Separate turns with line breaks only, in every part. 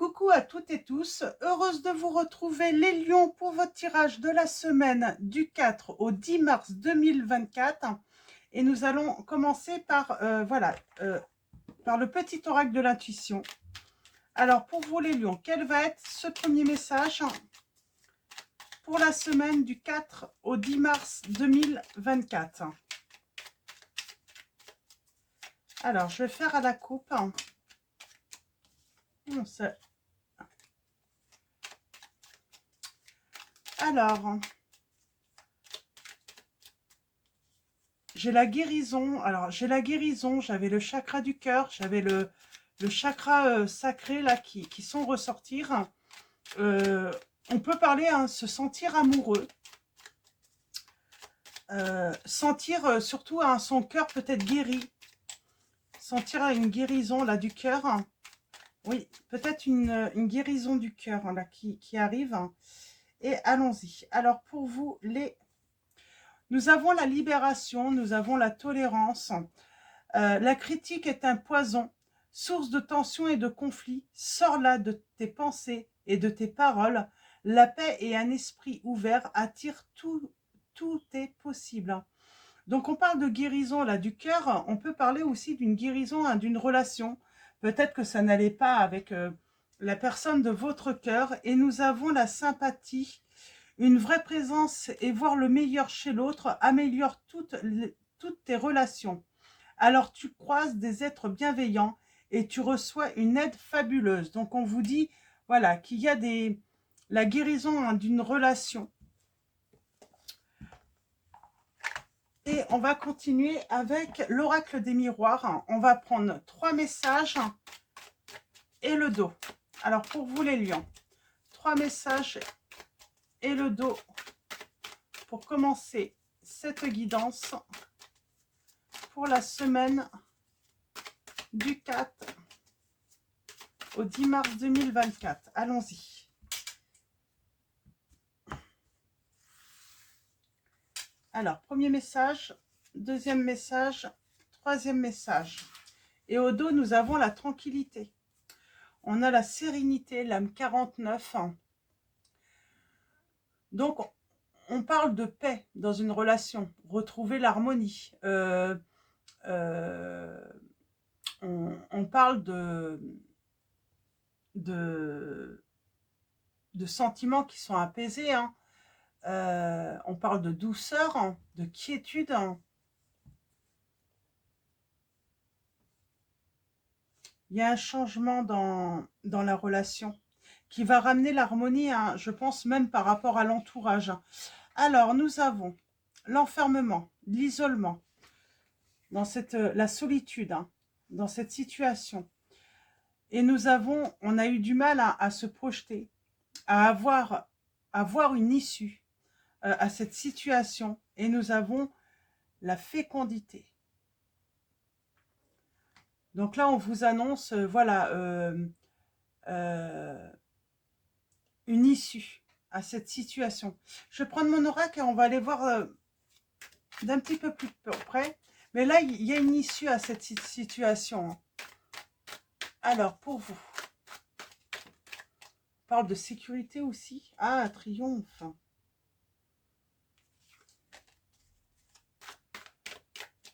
Coucou à toutes et tous, heureuse de vous retrouver les lions pour votre tirage de la semaine du 4 au 10 mars 2024. Et nous allons commencer par, par le petit oracle de l'intuition. Alors pour vous les lions, quel va être ce premier message pour la semaine du 4 au 10 mars 2024? Alors je vais faire à la coupe. Alors, j'ai la guérison. Alors, j'ai la guérison, j'avais le chakra du cœur, j'avais le chakra sacré là qui sont ressortir. On peut parler, hein, se sentir amoureux. Sentir surtout hein, son cœur peut-être guéri. Sentir une guérison là du cœur. Oui, peut-être une guérison du cœur là qui arrive. Et allons-y. Alors, pour vous, nous avons la libération, nous avons la tolérance. La critique est un poison, source de tension et de conflit. Sors-la de tes pensées et de tes paroles. La paix et un esprit ouvert attirent tout est possible. Donc on parle de guérison là du cœur, on peut parler aussi d'une guérison hein, d'une relation. Peut-être que ça n'allait pas avec la personne de votre cœur. Et nous avons la sympathie. Une vraie présence et voir le meilleur chez l'autre améliore toutes tes relations. Alors tu croises des êtres bienveillants et tu reçois une aide fabuleuse. Donc on vous dit voilà qu'il y a la guérison hein, d'une relation. Et on va continuer avec l'oracle des miroirs. On va prendre 3 messages et le dos. Alors pour vous les lions, 3 messages et le dos pour commencer cette guidance pour la semaine du 4 au 10 mars 2024. Allons-y. Alors, premier message, deuxième message, troisième message. Et au dos, nous avons la tranquillité. On a la sérénité, l'âme 49. Donc, on parle de paix dans une relation, retrouver l'harmonie. On parle de sentiments qui sont apaisés. Hein. On parle de douceur, hein, de quiétude. Hein. Il y a un changement dans la relation qui va ramener l'harmonie, hein, je pense même par rapport à l'entourage. Alors, nous avons l'enfermement, l'isolement, dans la solitude, hein, dans cette situation. Et on a eu du mal à se projeter, à avoir une issue à cette situation. Et nous avons la fécondité. Donc là, on vous annonce, voilà, une issue à cette situation. Je vais prendre mon oracle et on va aller voir d'un petit peu plus près. Mais là, il y a une issue à cette situation. Alors, pour vous, on parle de sécurité aussi. Ah, triomphe.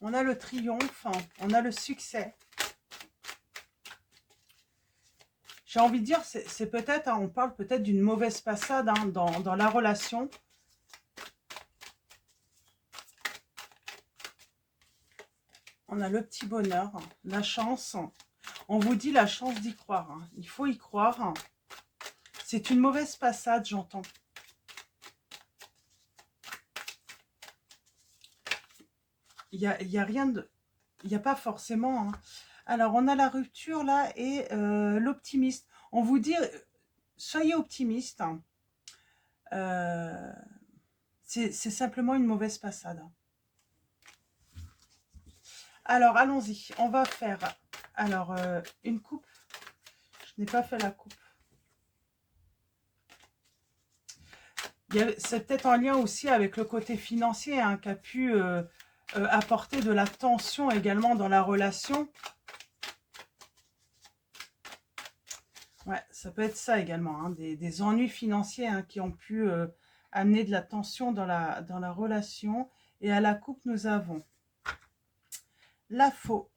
On a le triomphe, on a le succès. J'ai envie de dire, c'est peut-être, hein, on parle peut-être d'une mauvaise passade hein, dans la relation. On a le petit bonheur, la chance. On vous dit la chance d'y croire. Hein. Il faut y croire. C'est une mauvaise passade, j'entends. Il y a rien de... Il n'y a pas forcément... Hein. Alors, on a la rupture là et l'optimiste. On vous dit, soyez optimiste. Hein. C'est simplement une mauvaise passade. Alors, allons-y. On va faire alors une coupe. Je n'ai pas fait la coupe. C'est peut-être en lien aussi avec le côté financier hein, qui a pu apporter de la tension également dans la relation. Ouais, ça peut être ça également, hein, des ennuis financiers hein, qui ont pu amener de la tension dans la relation. Et à la coupe, nous avons la faux.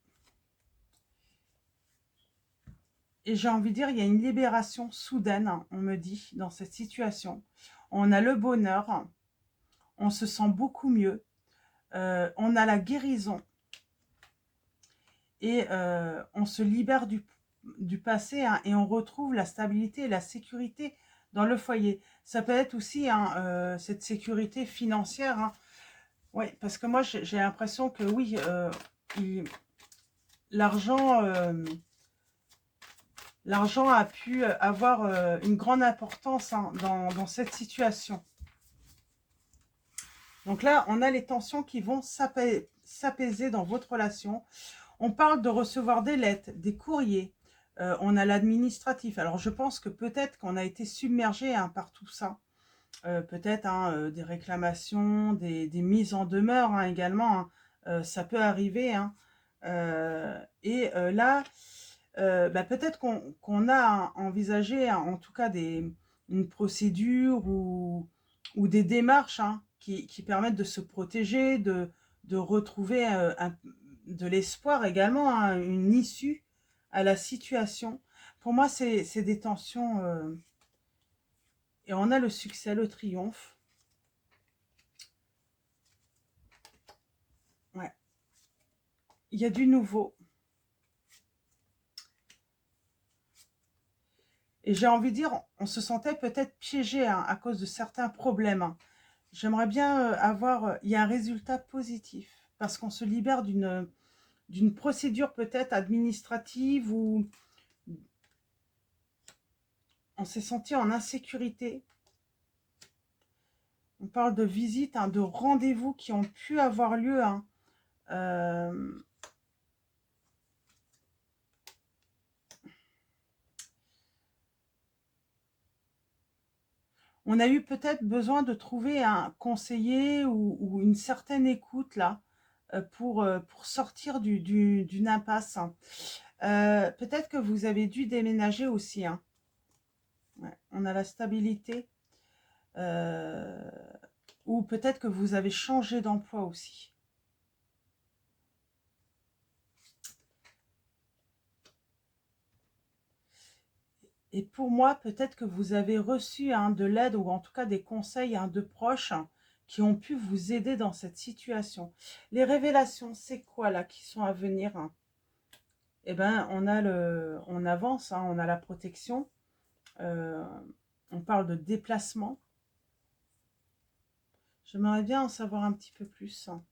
Et j'ai envie de dire, il y a une libération soudaine, hein, on me dit, dans cette situation. On a le bonheur, on se sent beaucoup mieux, on a la guérison et on se libère du passé hein, et on retrouve la stabilité et la sécurité dans le foyer. Ça peut être aussi hein, cette sécurité financière. Hein. Oui, parce que moi, j'ai l'impression que oui, l'argent l'argent a pu avoir une grande importance hein, dans cette situation. Donc là, on a les tensions qui vont s'apaiser dans votre relation. On parle de recevoir des lettres, des courriers. On a l'administratif. Alors, je pense que peut-être qu'on a été submergé hein, par tout ça. Peut-être hein, des réclamations, des mises en demeure hein, également. Hein. Ça peut arriver. Hein. Là, bah, peut-être qu'on a envisagé, hein, en tout cas, une procédure ou des démarches hein, qui permettent de se protéger, de retrouver de l'espoir également, hein, une issue à la situation. Pour moi, c'est des tensions. Et on a le succès, le triomphe. Ouais. Il y a du nouveau. Et j'ai envie de dire, on se sentait peut-être piégé hein, à cause de certains problèmes. Hein. J'aimerais bien avoir... il y a un résultat positif. Parce qu'on se libère d'une procédure peut-être administrative où on s'est senti en insécurité. On parle de visites, hein, de rendez-vous qui ont pu avoir lieu. Hein. Euh, on a eu peut-être besoin de trouver un conseiller ou une certaine écoute là pour sortir d'une impasse. Hein. Peut-être que vous avez dû déménager aussi. Hein. Ouais, on a la stabilité. Euh, ou peut-être que vous avez changé d'emploi aussi. Et pour moi, peut-être que vous avez reçu hein, de l'aide ou en tout cas des conseils hein, de proches hein, qui ont pu vous aider dans cette situation. Les révélations, c'est quoi là qui sont à venir hein. Eh bien, on avance, hein, on a la protection. Euh, on parle de déplacement. J'aimerais bien en savoir un petit peu plus. Hein.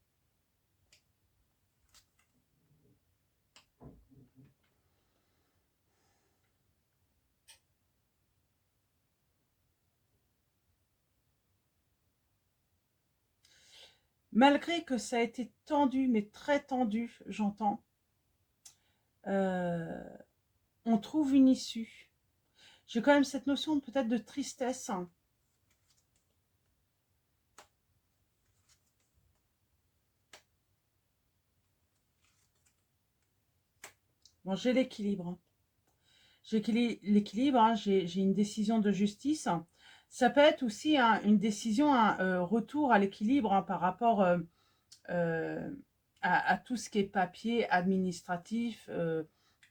Malgré que ça a été tendu, mais très tendu, j'entends, euh, on trouve une issue. J'ai quand même cette notion peut-être de tristesse. Hein. Bon, j'ai l'équilibre. J'ai l'équilibre, hein, j'ai une décision de justice. Ça peut être aussi hein, une décision, un retour à l'équilibre hein, par rapport euh, à tout ce qui est papier, administratif,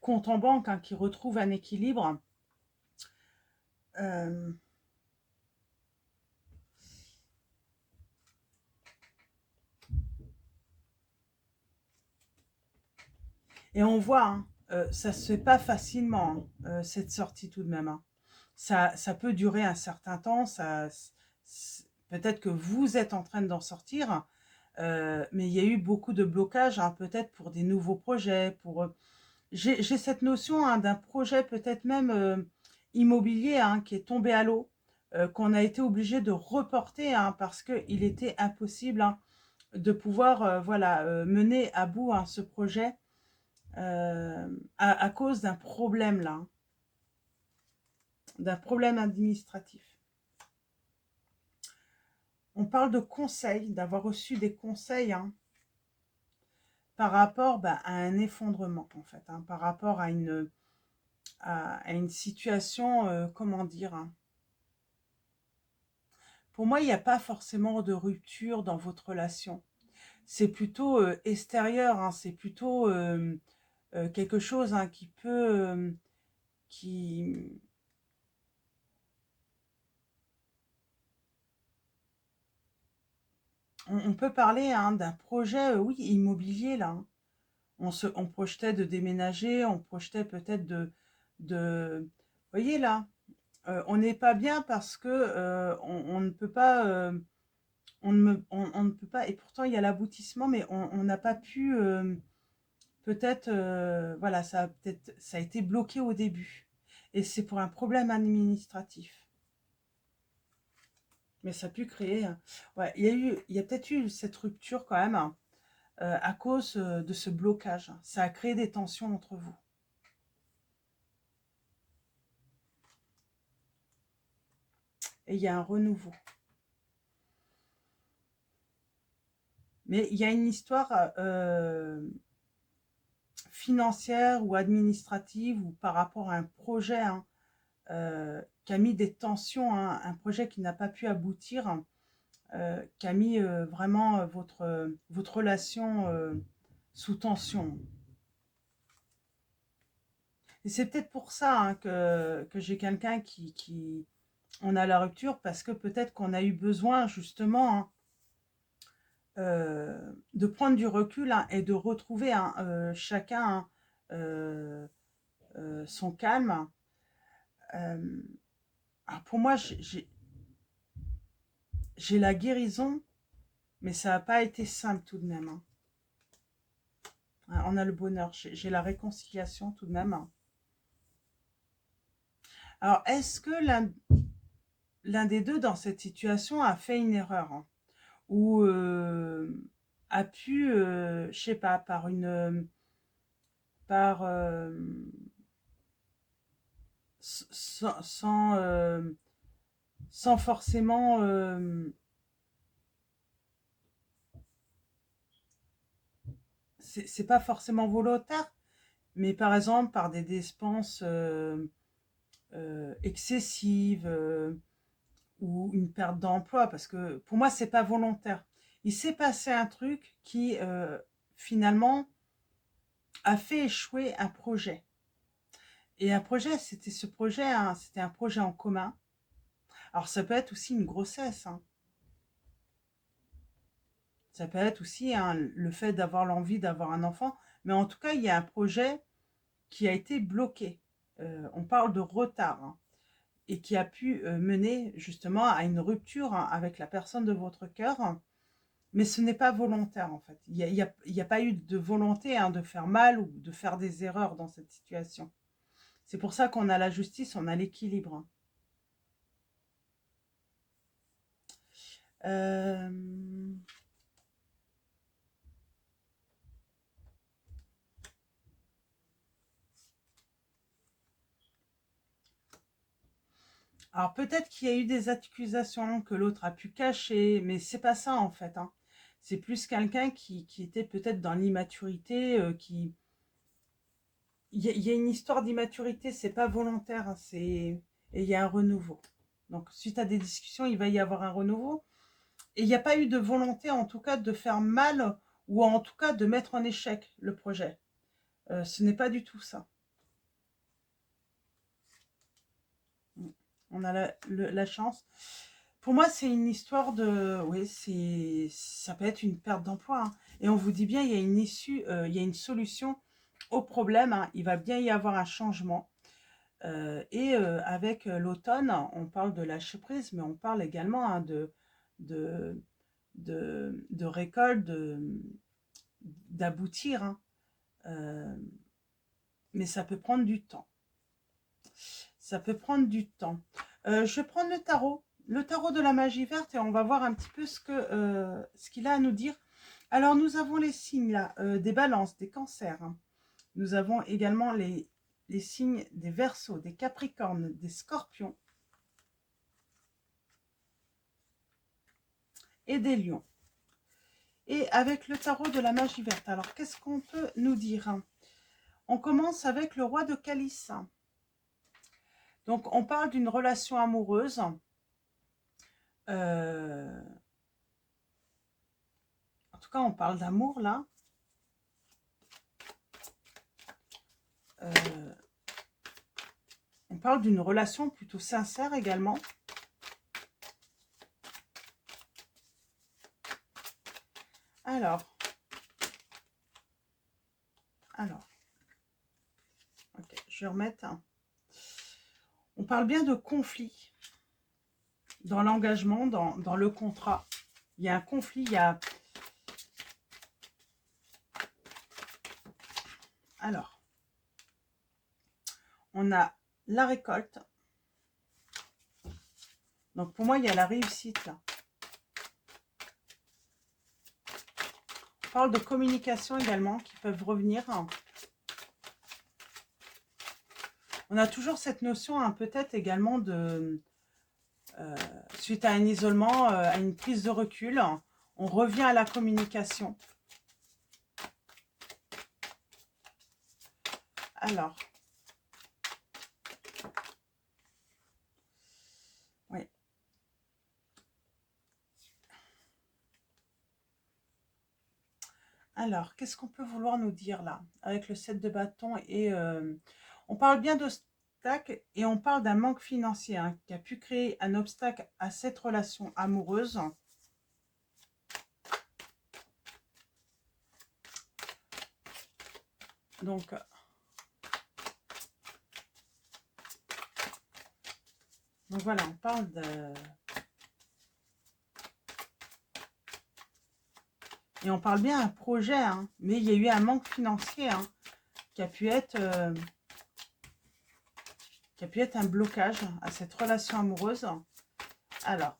compte en banque, hein, qui retrouve un équilibre. Euh, et on voit, hein, ça ne se fait pas facilement, hein, cette sortie tout de même. Hein. Ça peut durer un certain temps, peut-être que vous êtes en train d'en sortir, mais il y a eu beaucoup de blocages, hein, peut-être pour des nouveaux projets. J'ai cette notion hein, d'un projet peut-être même immobilier hein, qui est tombé à l'eau, qu'on a été obligé de reporter hein, parce qu'il était impossible hein, de pouvoir voilà, mener à bout hein, ce projet à cause d'un problème là, hein, d'un problème administratif. On parle de conseils, d'avoir reçu des conseils hein, par rapport bah, à un effondrement, en fait, hein, par rapport à une... à une situation, comment dire, hein. Pour moi, il n'y a pas forcément de rupture dans votre relation. C'est plutôt extérieur, hein, c'est plutôt quelque chose, hein, qui peut, qui, on peut parler, hein, d'un projet, oui, immobilier là, hein. On projetait de déménager, on projetait peut-être vous voyez là, on n'est pas bien parce que on ne peut pas, on ne peut pas, et pourtant il y a l'aboutissement, mais on n'a pas pu, peut-être, voilà, ça a été bloqué au début. Et c'est pour un problème administratif. Mais ça a pu créer, ouais, il y a peut-être eu cette rupture quand même, hein, à cause de ce blocage. Ça a créé des tensions entre vous. Et il y a un renouveau. Mais il y a une histoire financière ou administrative ou par rapport à un projet, hein, qui a mis des tensions, hein, un projet qui n'a pas pu aboutir, qui a mis vraiment votre relation sous tension. Et c'est peut-être pour ça, hein, que j'ai quelqu'un on a la rupture, parce que peut-être qu'on a eu besoin justement, hein, de prendre du recul, hein, et de retrouver, hein, chacun, hein, son calme. Euh, alors pour moi, j'ai la guérison, mais ça n'a pas été simple tout de même, hein. On a le bonheur, j'ai la réconciliation tout de même, hein. Alors, est-ce que l'un des deux dans cette situation a fait une erreur, hein, ou a pu, je sais pas, par sans, sans forcément, c'est pas forcément volontaire, mais par exemple par des dépenses excessives, ou une perte d'emploi, parce que pour moi c'est pas volontaire. Il s'est passé un truc qui finalement a fait échouer un projet. Et un projet, c'était ce projet, hein, c'était un projet en commun. Alors ça peut être aussi une grossesse, hein. Ça peut être aussi, hein, le fait d'avoir l'envie d'avoir un enfant. Mais en tout cas, il y a un projet qui a été bloqué. On parle de retard, hein, et qui a pu mener justement à une rupture, hein, avec la personne de votre cœur. Mais ce n'est pas volontaire en fait. Il y a pas eu de volonté, hein, de faire mal ou de faire des erreurs dans cette situation. C'est pour ça qu'on a la justice, on a l'équilibre, hein. Euh, Alors peut-être qu'il y a eu des accusations que l'autre a pu cacher, mais c'est pas ça en fait, hein. C'est plus quelqu'un qui était peut-être dans l'immaturité, il y a une histoire d'immaturité, c'est pas volontaire, hein, et il y a un renouveau. Donc suite à des discussions, il va y avoir un renouveau. Et il n'y a pas eu de volonté, en tout cas, de faire mal ou en tout cas de mettre en échec le projet. Ce n'est pas du tout ça. On a la chance. Pour moi, c'est une histoire de... Oui, ça peut être une perte d'emploi, hein. Et on vous dit bien, il y a une issue, il y a une solution au problème, hein. Il va bien y avoir un changement. Et avec l'automne, on parle de lâcher prise, mais on parle également, hein, de, de récolte, d'aboutir, hein. Euh, mais ça peut prendre du temps. Ça peut prendre du temps. Je vais prendre le tarot de la magie verte, et on va voir un petit peu ce qu'il a à nous dire. Alors, nous avons les signes là, des balances, des cancers, hein. Nous avons également les signes des verseaux, des capricornes, des scorpions et des lions. Et avec le tarot de la magie verte, alors qu'est-ce qu'on peut nous dire? On commence avec le roi de calice. Donc, on parle d'une relation amoureuse. En tout cas, on parle d'amour, là. On parle d'une relation plutôt sincère également. Alors, ok, je vais remettre. On parle bien de conflit dans l'engagement, dans le contrat. Il y a un conflit, il y a... Alors, on a la récolte. Donc, pour moi, il y a la réussite, là. On parle de communication également, qui peuvent revenir. On a toujours cette notion, hein, peut-être également de... suite à un isolement, à une prise de recul, on revient à la communication. Alors, oui. Alors, qu'est-ce qu'on peut vouloir nous dire là, avec le 7 de bâton et on parle bien d'obstacle et on parle d'un manque financier, hein, qui a pu créer un obstacle à cette relation amoureuse. Donc voilà, on parle de... Et on parle bien d'un projet, hein, mais il y a eu un manque financier, hein, qui a pu être un blocage à cette relation amoureuse. Alors,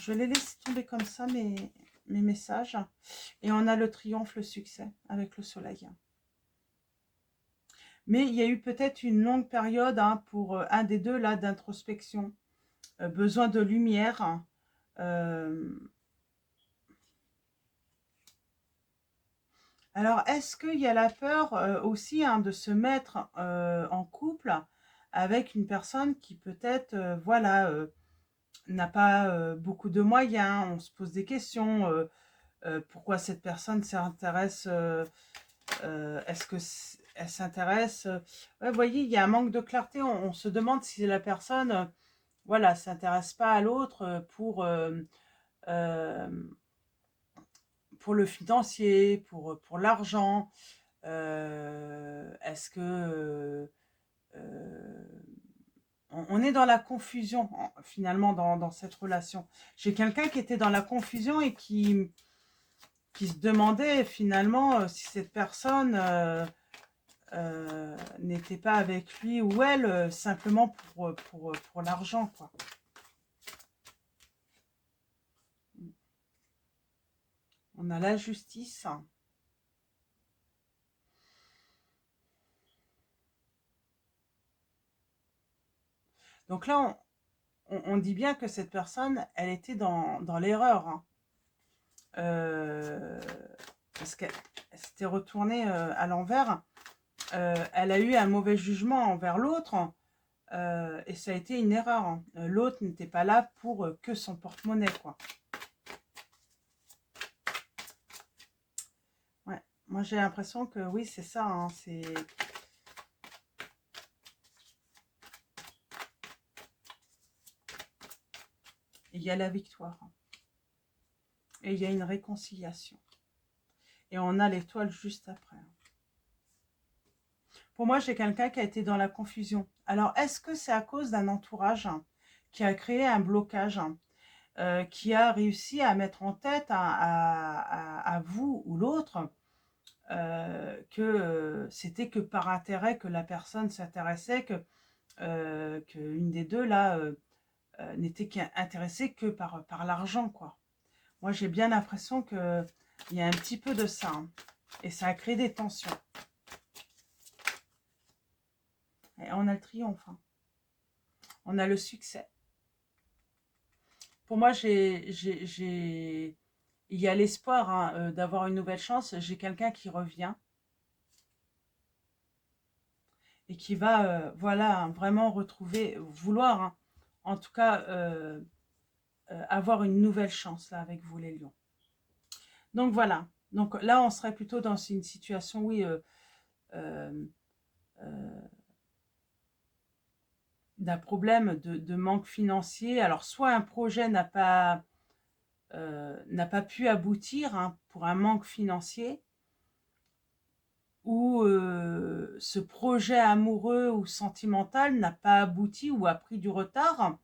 je vais les laisser tomber comme ça, mes messages. Et on a le triomphe, le succès, avec le soleil. Mais il y a eu peut-être une longue période, hein, pour un des deux, là, d'introspection. Besoin de lumière. Alors, est-ce qu'il y a la peur aussi, hein, de se mettre en couple avec une personne qui peut-être, voilà, n'a pas beaucoup de moyens, on se pose des questions, pourquoi cette personne s'intéresse, est-ce que elle s'intéresse, ouais, vous voyez, il y a un manque de clarté, on se demande si la personne, voilà, s'intéresse pas à l'autre euh, pour le financier, pour l'argent, est-ce que on est dans la confusion, finalement, dans cette relation. J'ai quelqu'un qui était dans la confusion et qui se demandait finalement si cette personne n'était pas avec lui ou elle simplement pour l'argent, quoi. On a la justice. Donc là, on dit bien que cette personne, elle était dans l'erreur, hein. Parce qu'elle s'était retournée à l'envers. Elle a eu un mauvais jugement envers l'autre. Et ça a été une erreur, hein. L'autre n'était pas là pour que son porte-monnaie, quoi. Ouais. Moi, j'ai l'impression que oui, c'est ça, hein, c'est... Il y a la victoire. Hein. Et il y a une réconciliation. Et on a l'étoile juste après. Hein. Pour moi, j'ai quelqu'un qui a été dans la confusion. Alors, est-ce que c'est à cause d'un entourage, hein, qui a créé un blocage, hein, qui a réussi à mettre en tête à vous ou l'autre que c'était que par intérêt que la personne s'intéressait, qu'une des deux là n'était intéressée que par l'argent, quoi. Moi, j'ai bien l'impression qu'il y a un petit peu de ça, hein, et ça a créé des tensions. Et on a le triomphe, hein. On a le succès. Pour moi, il y a l'espoir, hein, d'avoir une nouvelle chance. J'ai quelqu'un qui revient. et qui va, voilà, hein, vraiment retrouver, vouloir, hein, en tout cas, avoir une nouvelle chance là avec vous les lions. Donc voilà, donc là on serait plutôt dans une situation, oui, euh, euh, d'un problème de manque financier. Alors soit un projet n'a pas pu aboutir, hein, pour un manque financier, ou ce projet amoureux ou sentimental n'a pas abouti ou a pris du retard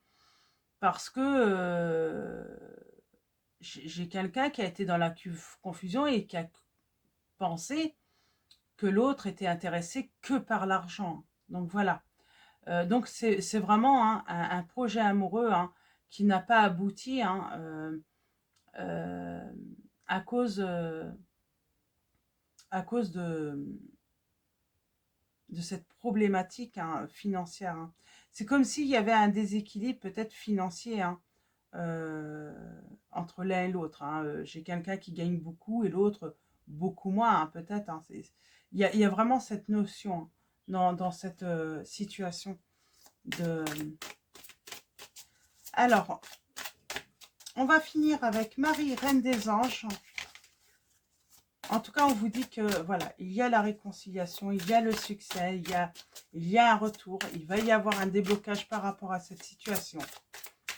parce que j'ai quelqu'un qui a été dans la confusion et qui a pensé que l'autre était intéressé que par l'argent. Donc voilà. Donc c'est vraiment, hein, un projet amoureux, hein, qui n'a pas abouti, hein, euh, à cause, à cause de cette problématique, hein, financière, hein. C'est comme s'il y avait un déséquilibre peut-être financier, hein, euh, entre l'un et l'autre, hein. J'ai quelqu'un qui gagne beaucoup et l'autre beaucoup moins, hein, peut-être, hein. Il y a vraiment cette notion, hein, dans cette situation de... Alors, on va finir avec Marie, Reine des Anges. En tout cas, on vous dit que voilà, il y a la réconciliation, il y a le succès, il y a un retour, il va y avoir un déblocage par rapport à cette situation.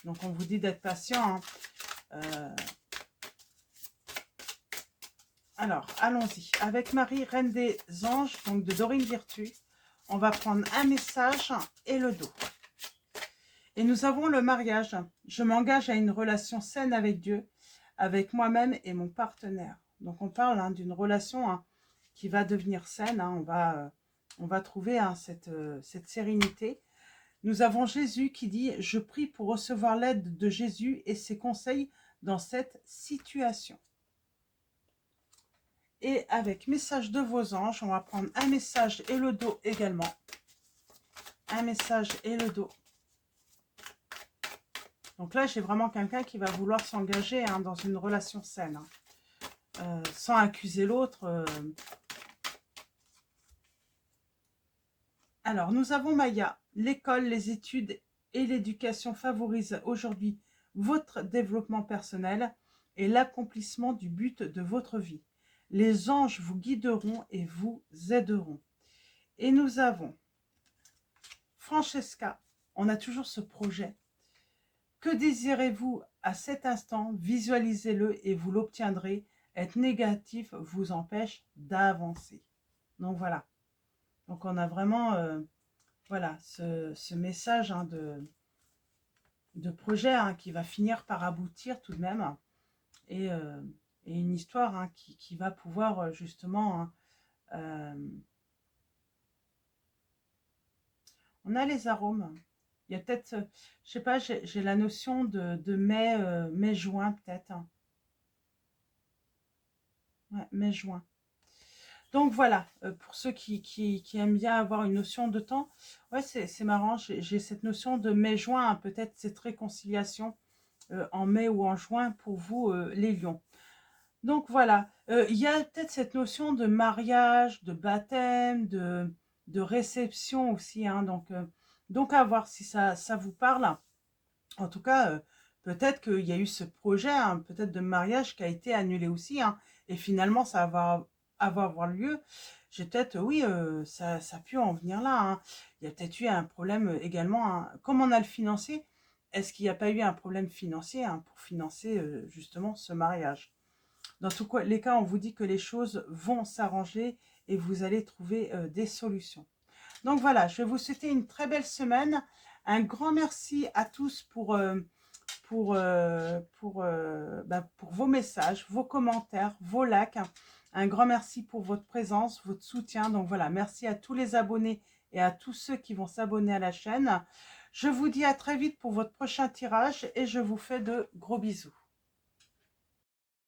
Donc, on vous dit d'être patient, hein. Alors, allons-y. Avec Marie, Reine des Anges, donc de Dorine Virtue, on va prendre un message et le dos. Et nous avons le mariage. Je m'engage à une relation saine avec Dieu, avec moi-même et mon partenaire. Donc, on parle, hein, d'une relation, hein, qui va devenir saine, hein. On va trouver, hein, cette sérénité. Nous avons Jésus qui dit « Je prie pour recevoir l'aide de Jésus et ses conseils dans cette situation. » Et avec message de vos anges, on va prendre un message et le dos également. Un message et le dos. Donc là, j'ai vraiment quelqu'un qui va vouloir s'engager, hein, dans une relation saine, hein, sans accuser l'autre. Alors, nous avons Maya. L'école, les études et l'éducation favorisent aujourd'hui votre développement personnel et l'accomplissement du but de votre vie. Les anges vous guideront et vous aideront. Et nous avons Francesca. On a toujours ce projet. Que désirez-vous à cet instant? Visualisez-le et vous l'obtiendrez. Être négatif vous empêche d'avancer. Donc voilà. Donc on a vraiment voilà, ce message, hein, de projet, hein, qui va finir par aboutir tout de même. Et une histoire, hein, qui va pouvoir justement... hein, on a les arômes. Il y a peut-être, je sais pas, j'ai la notion de mai, mai-juin peut-être, hein. Ouais, mai-juin. Donc voilà, pour ceux qui aiment bien avoir une notion de temps, ouais, c'est marrant, j'ai cette notion de mai-juin, hein, peut-être cette réconciliation en mai ou en juin pour vous, les lions. Donc voilà, il y a peut-être cette notion de mariage, de baptême, de réception aussi, hein, donc à voir si ça vous parle. En tout cas, peut-être qu'il y a eu ce projet, hein, peut-être de mariage qui a été annulé aussi, hein, et finalement ça va avoir lieu. J'ai peut-être, oui, ça a pu en venir là, hein. Il y a peut-être eu un problème également, hein. Comme on a le financier, est-ce qu'il n'y a pas eu un problème financier, hein, pour financer justement ce mariage? Dans tous les cas, on vous dit que les choses vont s'arranger et vous allez trouver des solutions. Donc voilà, je vais vous souhaiter une très belle semaine. Un grand merci à tous pour vos messages, vos commentaires, vos likes. Un grand merci pour votre présence, votre soutien. Donc voilà, merci à tous les abonnés et à tous ceux qui vont s'abonner à la chaîne. Je vous dis à très vite pour votre prochain tirage et je vous fais de gros bisous.